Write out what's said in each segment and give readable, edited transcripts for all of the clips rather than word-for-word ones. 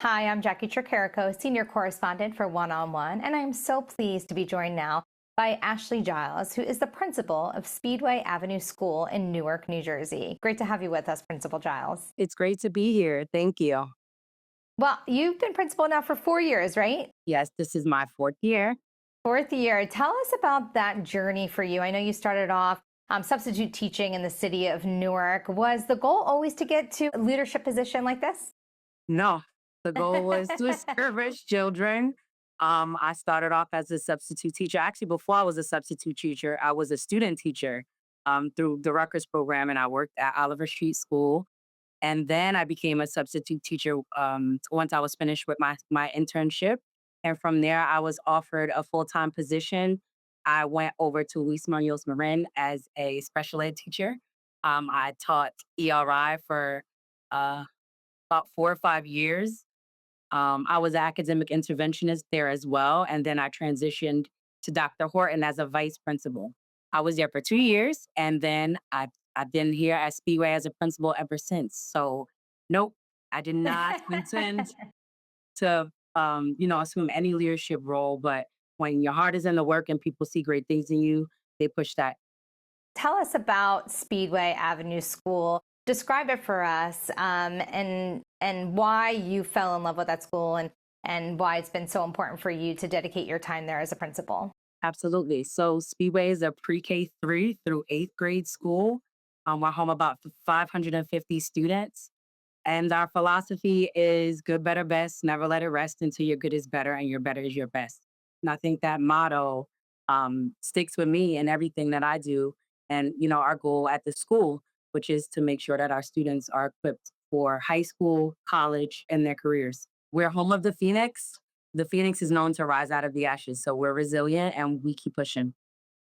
Hi, I'm Jacqui Tricarico, Senior Correspondent for One on One, and I'm so pleased to be joined now by Ashley Jiles, who is the principal of Speedway Avenue School in Newark, New Jersey. Great to have you with us, Principal Giles. It's great to be here. Thank you. Well, you've been principal now for 4 years, right? Yes, this is my fourth year. Fourth year. Tell us about that journey for you. I know you started off substitute teaching in the city of Newark. Was the goal always to get to a leadership position like this? No, the goal was to encourage children. I started off as a substitute teacher. Actually, before I was a substitute teacher, I was a student teacher through the Rutgers program, and I worked at Oliver Street School. And then I became a substitute teacher once I was finished with my internship. And from there, I was offered a full time position. I went over to Luis Munoz Marin as a special ed teacher. I taught ERI for uh, about 4 or 5 years. I was an academic interventionist there as well. And then I transitioned to Dr. Horton as a vice principal. I was there for 2 years, and then I've been here at Speedway as a principal ever since. So, nope, I did not intend to, assume any leadership role. But when your heart is in the work and people see great things in you, they push that. Tell us about Speedway Avenue School. Describe it for us, and why you fell in love with that school, and why it's been so important for you to dedicate your time there as a principal. Absolutely. So Speedway is a pre-K 3 through 8th grade school. We're home about 550 students. And our philosophy is good, better, best. Never let it rest until your good is better and your better is your best. And I think that motto sticks with me in everything that I do. And, our goal at the school, which is to make sure that our students are equipped for high school, college, and their careers. We're home of the Phoenix. The Phoenix is known to rise out of the ashes. So we're resilient and we keep pushing.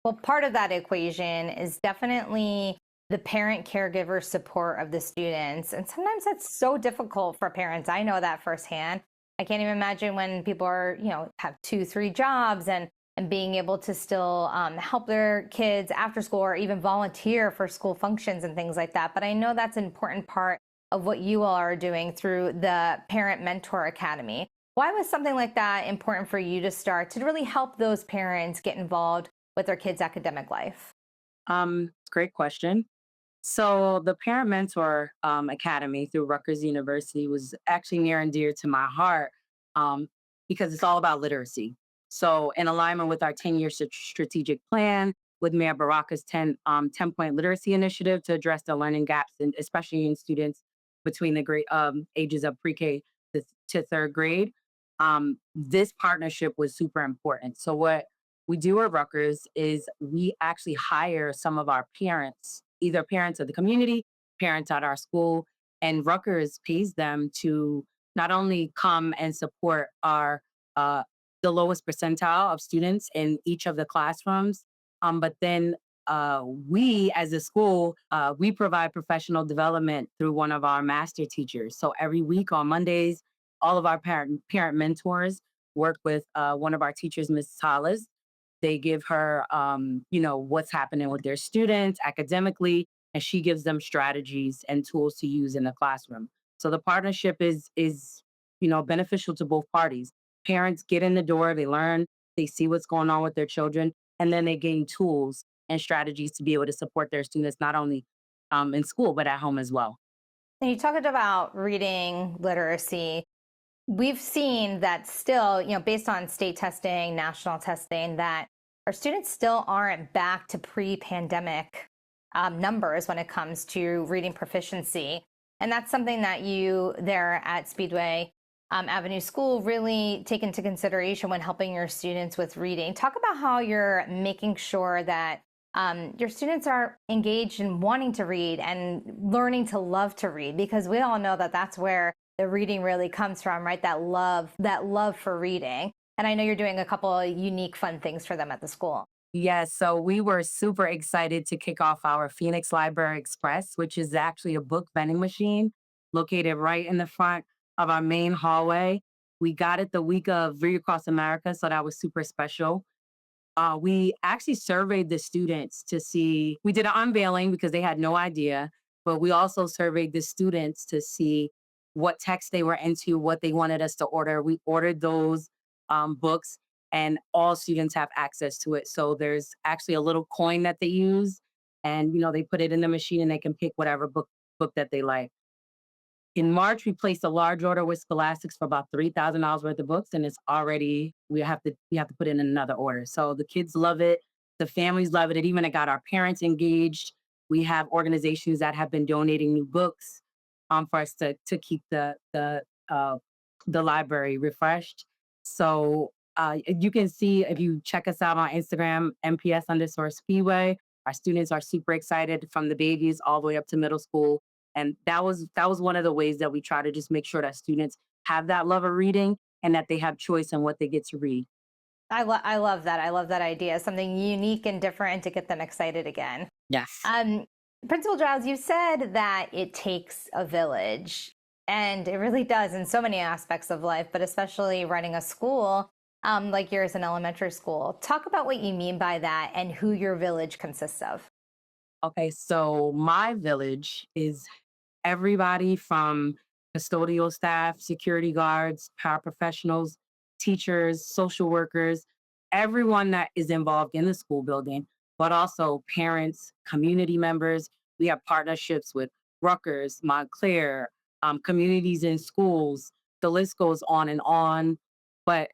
Well, part of that equation is definitely the parent caregiver support of the students. And sometimes that's so difficult for parents. I know that firsthand. I can't even imagine when people are, have two, three jobs, and being able to still help their kids after school or even volunteer for school functions and things like that. But I know that's an important part of what you all are doing through the Parent Mentor Academy. Why was something like that important for you to start to really help those parents get involved with their kids' academic life? Great question. So the Parent Mentor Academy through Rutgers University was actually near and dear to my heart um, because it's all about literacy. So in alignment with our 10-year strategic plan, with Mayor Baraka's 10-point literacy initiative to address the learning gaps, and especially in students between the grade ages of pre-K to third grade, this partnership was super important. So what we do at Rutgers is we actually hire some of our parents, either parents of the community, parents at our school, and Rutgers pays them to not only come and support our uh, the lowest percentile of students in each of the classrooms, but then we as a school we provide professional development through one of our master teachers. So every week on Mondays, all of our parent mentors work with one of our teachers, Miss Salas. They give her, what's happening with their students academically, and she gives them strategies and tools to use in the classroom. So the partnership is beneficial to both parties. Parents get in the door, they learn, they see what's going on with their children, and then they gain tools and strategies to be able to support their students not only in school but at home as well. And you talked about reading literacy. We've seen that still, based on state testing, national testing, that our students still aren't back to pre-pandemic numbers when it comes to reading proficiency. And that's something that you there at Speedway Avenue School really take into consideration when helping your students with reading. Talk about how you're making sure that your students are engaged in wanting to read and learning to love to read, because we all know that that's where the reading really comes from, right? That love for reading. And I know you're doing a couple of unique, fun things for them at the school. Yes, so we were super excited to kick off our Phoenix Library Express, which is actually a book vending machine located right in the front of our main hallway. We got it the week of Read Across America, so that was super special. We actually surveyed the students to see, we did an unveiling because they had no idea, but we also surveyed the students to see what text they were into, what they wanted us to order. We ordered those books, and all students have access to it. So there's actually a little coin that they use, and they put it in the machine, and they can pick whatever book that they like. In March, we placed a large order with Scholastics for about $3,000 worth of books, and it's already we have to put in another order. So the kids love it, the families love it. It even got our parents engaged. We have organizations that have been donating new books for us to keep the library refreshed. So you can see if you check us out on Instagram, MPS_Speedway. Our students are super excited from the babies all the way up to middle school. And that was one of the ways that we try to just make sure that students have that love of reading and that they have choice in what they get to read. I love that. I love that idea. Something unique and different to get them excited again. Yes. Principal Jiles, you said that it takes a village, and it really does in so many aspects of life, but especially running a school like yours, an elementary school. Talk about what you mean by that and who your village consists of. Okay, so my village is everybody from custodial staff, security guards, paraprofessionals, teachers, social workers, everyone that is involved in the school building, but also parents, community members. We have partnerships with Rutgers, Montclair, communities in schools. The list goes on and on. But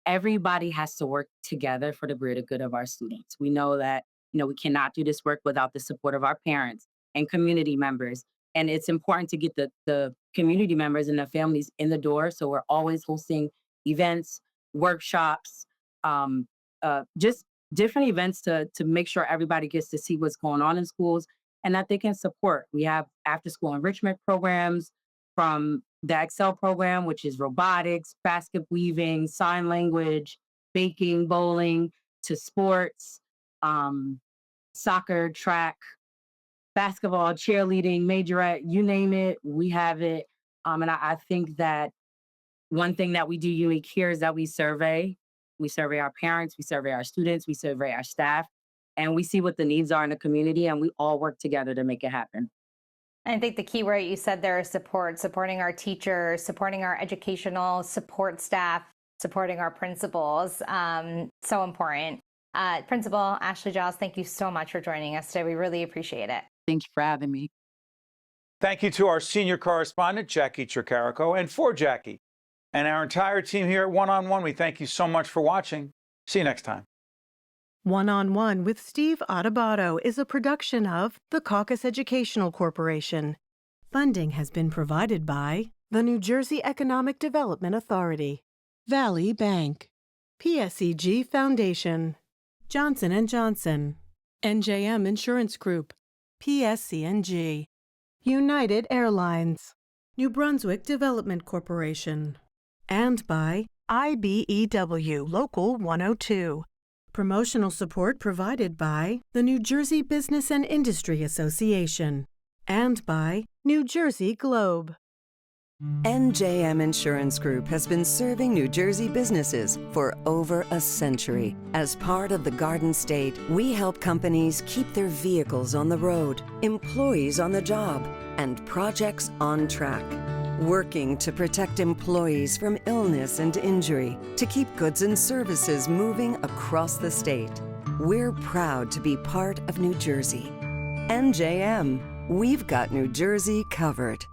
everybody has to work together for the greater good of our students. We know that, we cannot do this work without the support of our parents and community members. And it's important to get the community members and the families in the door. So we're always hosting events, workshops, just different events to make sure everybody gets to see what's going on in schools and that they can support. We have after school enrichment programs from the Excel program, which is robotics, basket weaving, sign language, baking, bowling, to sports, soccer, track, basketball, cheerleading, majorette, you name it, we have it. And I think that one thing that we do unique here is that we survey. We survey our parents, we survey our students, we survey our staff, and we see what the needs are in the community, and we all work together to make it happen. I think the key word you said there is support, supporting our teachers, supporting our educational support staff, supporting our principals. So important. Principal Ashley Jiles, thank you so much for joining us today. We really appreciate it. Thank you for having me. Thank you to our senior correspondent, Jacqui Tricarico, and for Jacqui and our entire team here at One on One. We thank you so much for watching. See you next time. One on One with Steve Adubato is a production of the Caucus Educational Corporation. Funding has been provided by the New Jersey Economic Development Authority, Valley Bank, PSEG Foundation, Johnson & Johnson, NJM Insurance Group, PSCNG, United Airlines, New Brunswick Development Corporation, and by IBEW Local 102. Promotional support provided by the New Jersey Business and Industry Association and by New Jersey Globe. NJM Insurance Group has been serving New Jersey businesses for over a century. As part of the Garden State, we help companies keep their vehicles on the road, employees on the job, and projects on track. Working to protect employees from illness and injury, to keep goods and services moving across the state. We're proud to be part of New Jersey. NJM, we've got New Jersey covered.